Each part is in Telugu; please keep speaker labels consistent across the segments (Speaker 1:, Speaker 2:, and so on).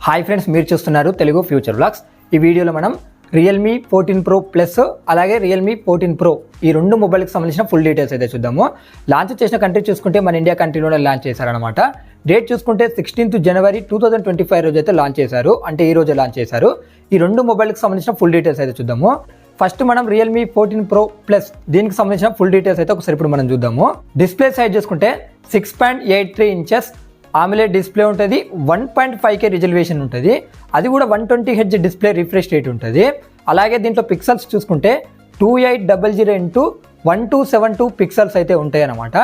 Speaker 1: హాయ్ ఫ్రెండ్స్, మీరు చూస్తున్నారు తెలుగు ఫ్యూచర్ వ్లాగ్స్. ఈ వీడియోలో మనం రియల్మీ 14 Pro ప్లస్ అలాగే రియల్మీ 14 Pro ఈ రెండు మొబైల్కి సంబంధించిన ఫుల్ డీటెయిల్స్ అయితే చూద్దాము. లాంచ్ చేసిన కంట్రీ చూసుకుంటే మన ఇండియా కంట్రీలోనే లాంచ్ చేశారనమాట. డేట్ చూసుకుంటే 16th January 2025 రోజు అయితే లాంచ్ చేశారు, అంటే ఈ రోజు లాంచ్ చేశారు. ఈ రెండు మొబైల్కి సంబంధించిన ఫుల్ డీటెయిల్స్ అయితే చూద్దాము. ఫస్ట్ మనం రియల్మీ 14 Pro ప్లస్ దీనికి సంబంధించిన ఫుల్ డీటెయిల్స్ అయితే ఒకసారి ఇప్పుడు మనం చూద్దాము. డిస్ప్లే సైజ్ చూసుకుంటే 6.83 inches AMOLED డిస్ప్లే ఉంటుంది. 1.5K రిజల్యూషన్ ఉంటుంది, అది కూడా 120Hz డిస్ప్లే రిఫ్రెష్ రేట్ ఉంటుంది. అలాగే దీంట్లో పిక్సెల్స్ చూసుకుంటే 2800x1272 పిక్సెల్స్ అయితే ఉంటాయి అన్నమాట.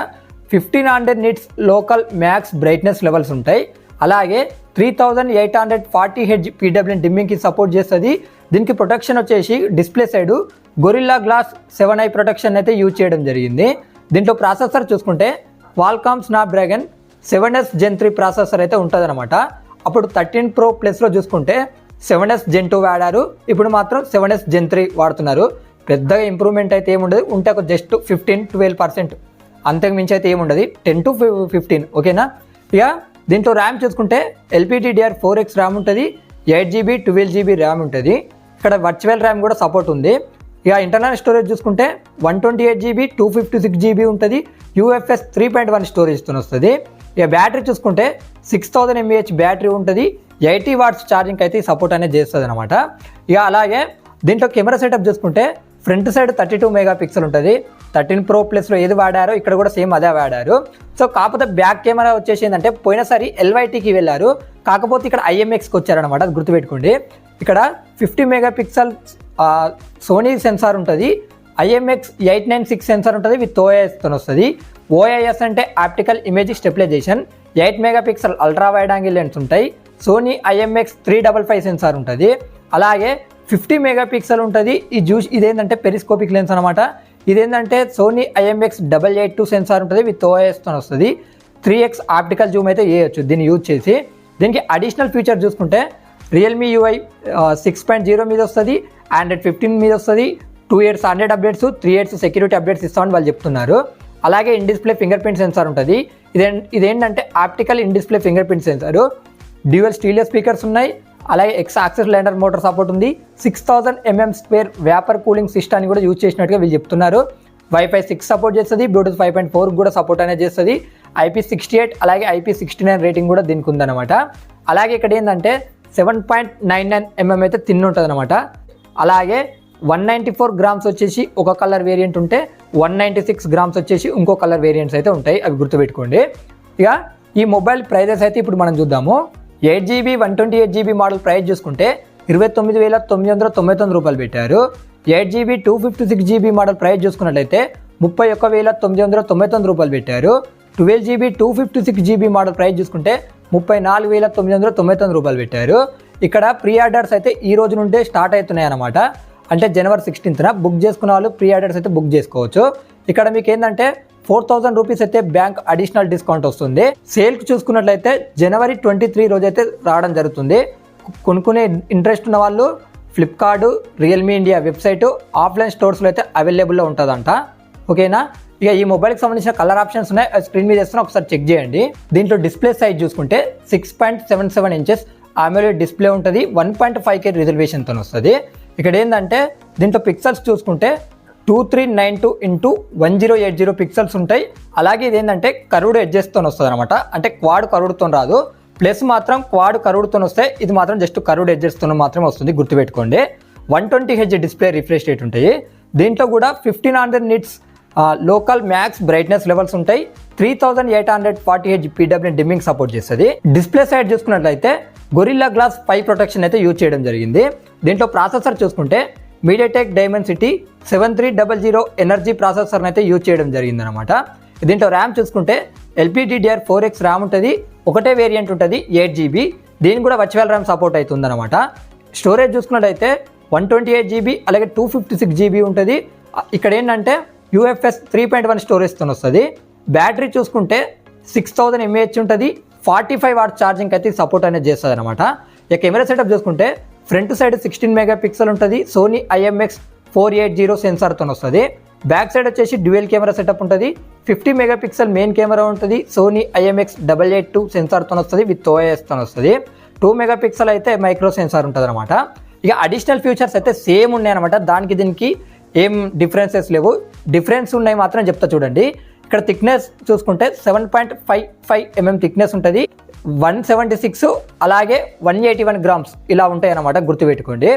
Speaker 1: 1500 nits local max brightness levels ఉంటాయి. అలాగే 3840Hz PWM డిమ్మింగ్కి సపోర్ట్ చేస్తుంది. దీనికి ప్రొటెక్షన్ వచ్చేసి display side gorilla glass 7i protection అయితే యూజ్ చేయడం జరిగింది. దీంట్లో ప్రాసెసర్ చూసుకుంటే Qualcomm Snapdragon 7S Gen 3 processor అయితే ఉంటుంది అనమాట. అప్పుడు 13 Pro ప్లస్లో చూసుకుంటే 7S Gen 2 వాడారు, ఇప్పుడు మాత్రం 7S Gen 3 వాడుతున్నారు. పెద్దగా ఇంప్రూవ్మెంట్ అయితే ఏముండదు, ఉంటే ఒక జస్ట్ 15-12%, అంతకు మించి అయితే ఏముండదు. 10 to 15 ఓకేనా. ఇక దీంట్లో ర్యామ్ చూసుకుంటే LPDDR4X ర్యామ్ ఉంటుంది, 8GB 12GB ర్యామ్ ఉంటుంది. ఇక్కడ వర్చువల్ ర్యామ్ కూడా సపోర్ట్ ఉంది. ఇక ఇంటర్నల్ స్టోరేజ్ చూసుకుంటే 128GB 256GB ఉంటుంది, UFS 3.1 స్టోరేజ్తో వస్తుంది. ఇక బ్యాటరీ చూసుకుంటే 6000 mAh బ్యాటరీ ఉంటుంది, 80 watts ఛార్జింగ్ అయితే సపోర్ట్ అనేది చేస్తుంది అనమాట. ఇక అలాగే దీంట్లో కెమెరా సెటప్ చూసుకుంటే ఫ్రంట్ సైడ్ 32 మెగాపిక్సెల్ ఉంటుంది. 13 Pro ప్లస్లో ఏది వాడారో ఇక్కడ కూడా సేమ్ అదే వాడారు. సో కాకపోతే బ్యాక్ కెమెరా వచ్చేసి ఏంటంటే పోయినసారి LYTకి వెళ్ళారు, కాకపోతే ఇక్కడ IMXకి వచ్చారనమాట, అది గుర్తుపెట్టుకోండి. ఇక్కడ 50 మెగాపిక్సెల్ సోనీ సెన్సార్ ఉంటుంది, IMX 896 సెన్సార్ ఉంటుంది, విత్ OISతో వస్తుంది. OIS అంటే optical image stabilisation. 8 megapixel ultra wide angle lens ఉంటాయి. సోనీ IMX 355 సెన్సార్ ఉంటుంది. అలాగే 50 మెగాపిక్సెల్ ఉంటుంది. ఇదేంటంటే పెరిస్కోపిక్ లెన్స్ అనమాట. ఇదేంటంటే సోనీ IMX 882 సెన్సార్ ఉంటుంది, విత్ OISతో వస్తుంది. 3x ఆప్టికల్ జూమ్ అయితే చేయొచ్చు దీన్ని యూజ్ చేసి. దీనికి అడిషనల్ ఫీచర్ చూసుకుంటే రియల్మీ UI 6.0 మీద వస్తుంది, Android 15 మీద వస్తుంది. 2 years 100 updates, 3 years security updates ఇస్తామని వాళ్ళు చెప్తున్నారు. అలాగే in display finger print censor ఉంటుంది. ఇదేంటంటే optical in display finger print censor. Dual stereo speakers ఉన్నాయి. అలాగే X axis liner motor support ఉంది. 6000 mm² వేపర్ కూలింగ్ సిస్టాన్ని కూడా యూజ్ చేసినట్టుగా వీళ్ళు చెప్తున్నారు. Wi-Fi 6 సపోర్ట్ చేస్తుంది, Bluetooth 5.4 కూడా సపోర్ట్ అనేది చేస్తుంది. IP68 అలాగే IP69 రేటింగ్ కూడా దీనికి ఉందన్నమాట. అలాగే ఇక్కడ ఏంటంటే 7.99 mm అయితే తిన్ ఉంటుంది అనమాట. అలాగే 194 grams వచ్చేసి ఒక కలర్ వేరియంట్ ఉంటే 196 grams వచ్చేసి ఇంకో కలర్ వేరియంట్స్ అయితే ఉంటాయి, అవి గుర్తుపెట్టుకోండి. ఇక ఈ మొబైల్ ప్రైజెస్ అయితే ఇప్పుడు మనం చూద్దాము. 8GB 128GB మోడల్ ప్రైస్ చూసుకుంటే 29,999 రూపాయలు పెట్టారు. 8GB 256GB మోడల్ ప్రైస్ చూసుకున్నట్లయితే 31,999 రూపాయలు పెట్టారు. 12GB 256GB మోడల్ ప్రైస్ చూసుకుంటే 34,999 రూపాయలు పెట్టారు. ఇక్కడ ప్రీ ఆర్డర్స్ అయితే ఈ రోజు నుండే స్టార్ట్ అవుతున్నాయి అన్నమాట. అంటే January 16th బుక్ చేసుకున్న వాళ్ళు ప్రీ ఆర్డర్స్ అయితే బుక్ చేసుకోవచ్చు. ఇక్కడ మీకు ఏంటంటే 4000 రూపీస్ అయితే బ్యాంక్ అడిషనల్ డిస్కౌంట్ వస్తుంది. సేల్కి చూసుకున్నట్లయితే January 23 రోజు అయితే రావడం జరుగుతుంది. కొనుక్కునే ఇంట్రెస్ట్ ఉన్న వాళ్ళు Flipkart, Realme India website, offline స్టోర్స్లో అయితే అవైలబుల్లో ఉంటుందంట. ఓకేనా. ఇక ఈ మొబైల్కి సంబంధించిన కలర్ ఆప్షన్స్ ఉన్నాయి, స్క్రీన్ మీద చేస్తున్నా, ఒకసారి చెక్ చేయండి. దీంట్లో డిస్ప్లే సైజ్ చూసుకుంటే 6.77 inches AMOLED డిస్ప్లే ఉంటుంది, 1.5K రిజల్యూషన్తో వస్తుంది. ఇక్కడ ఏంటంటే దీంట్లో పిక్సెల్స్ చూసుకుంటే 2392x1080 పిక్సెల్స్ ఉంటాయి. అలాగే ఇది ఏంటంటే కర్వ్డ్ ఎడ్జెస్తో వస్తుంది అనమాట, అంటే క్వాడ్ కర్వ్డ్తో రాదు, ప్లస్ మాత్రం క్వాడ్ కర్వ్డ్తో వస్తే ఇది మాత్రం జస్ట్ కర్వ్డ్ ఎడ్జెస్తో మాత్రమే వస్తుంది, గుర్తుపెట్టుకోండి. 120Hz డిస్ప్లే రిఫ్రెష్ రేట్ ఉంటాయి. దీంట్లో కూడా 1500 nits local max brightness levels ఉంటాయి. 3840Hz PWM డిమ్మింగ్ సపోర్ట్ చేస్తుంది. డిస్ప్లే సైడ్ చూసుకున్నట్లయితే గొరిల్లా గ్లాస్ 5 ప్రొటెక్షన్ అయితే యూజ్ చేయడం జరిగింది. దీంట్లో ప్రాసెసర్ చూసుకుంటే MediaTek Dimensity 7300 ఎనర్జీ ప్రాసెసర్ని అయితే యూజ్ చేయడం జరిగింది అనమాట. దీంట్లో ర్యామ్ చూసుకుంటే LPDDR4X ర్యామ్ ఉంటుంది, ఒకటే వేరియంట్ ఉంటుంది, 8GB. దీనికి కూడా వర్చువల్ ర్యామ్ సపోర్ట్ అవుతుంది అనమాట. స్టోరేజ్ చూసుకున్నట్లయితే 128GB అలాగే 256GB ఉంటుంది. ఇక్కడ ఏంటంటే UFS 3.1 స్టోరేజ్తో వస్తుంది. బ్యాటరీ చూసుకుంటే 6000 mAh ఉంటుంది, 45 watts ఛార్జింగ్ అయితే సపోర్ట్ అనేది చేస్తుంది అనమాట. ఇక కెమెరా సెటప్ చూసుకుంటే ఫ్రంట్ సైడ్ 16 మెగాపిక్సెల్ ఉంటుంది, సోనీ IMX 480 సెన్సార్తో వస్తుంది. బ్యాక్ సైడ్ వచ్చేసి డ్యూయల్ కెమెరా సెటప్ ఉంటుంది, 50 మెగాపిక్సెల్ మెయిన్ కెమెరా ఉంటుంది, సోనీ IMX 882 సెన్సార్తో వస్తుంది, విత్ OISతో వస్తుంది. 2 మెగాపిక్సెల్ అయితే మైక్రో సెన్సార్ ఉంటుంది అనమాట. ఇక అడిషనల్ ఫీచర్స్ అయితే సేమ్ ఉన్నాయి అనమాట. దానికి దీనికి ఏం డిఫరెన్సెస్ లేవు. డిఫరెన్స్ ఉన్నాయి మాత్రం చెప్తా చూడండి. ఇక్కడ థిక్నెస్ చూసుకుంటే 7.55 mm థిక్నెస్ ఉంటుంది. 176 అలాగే 181 గ్రామ్స్ ఇలా ఉంటాయి అనమాట, గుర్తుపెట్టుకోండి.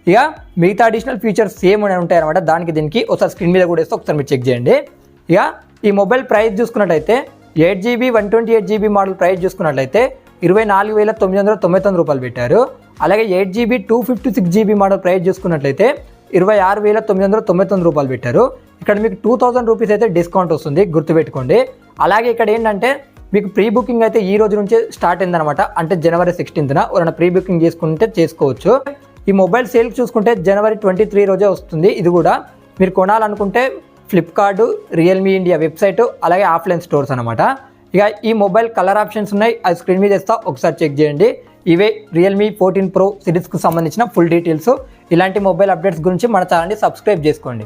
Speaker 1: ఇక మిగతా అడిషనల్ ఫీచర్స్ సేమ్ ఉంటాయి అనమాట. దానికి దీనికి ఒకసారి స్క్రీన్ మీద కూడా వేస్తే ఒకసారి మీరు చెక్ చేయండి. ఇక ఈ మొబైల్ ప్రైస్ చూసుకున్నట్లయితే 8GB 128GB మోడల్ ప్రైస్ చూసుకున్నట్లయితే 24,999 రూపాయలు పెట్టారు. అలాగే 8GB 256GB మోడల్ ప్రైస్ చూసుకున్నట్లయితే 26,999 రూపాయలు పెట్టారు. ఇక్కడ మీకు 2000 రూపీస్ అయితే డిస్కౌంట్ వస్తుంది, గుర్తుపెట్టుకోండి. అలాగే ఇక్కడ ఏంటంటే మీకు ప్రీ బుకింగ్ అయితే ఈ రోజు నుంచే స్టార్ట్ అయిందనమాట. అంటే జనవరి 16న ఎవరైనా ప్రీ బుకింగ్ చేసుకుంటే చేసుకోవచ్చు. ఈ మొబైల్ సేల్ చూసుకుంటే జనవరి 23 రోజే వస్తుంది. ఇది కూడా మీరు కొనాలనుకుంటే ఫ్లిప్కార్ట్, రియల్మీ ఇండియా వెబ్సైట్, అలాగే ఆఫ్లైన్ స్టోర్స్ అనమాట. ఇక ఈ మొబైల్ కలర్ ఆప్షన్స్ ఉన్నాయి, అది స్క్రీన్ మీద ఇస్తా, ఒకసారి చెక్ చేయండి. ఇవే రియల్మీ 14 Pro సిరీస్కు సంబంధించిన ఫుల్ డీటెయిల్స్. ఇలాంటి మొబైల్ అప్డేట్స్ గురించి మన ఛానల్ని సబ్స్క్రైబ్ చేసుకోండి.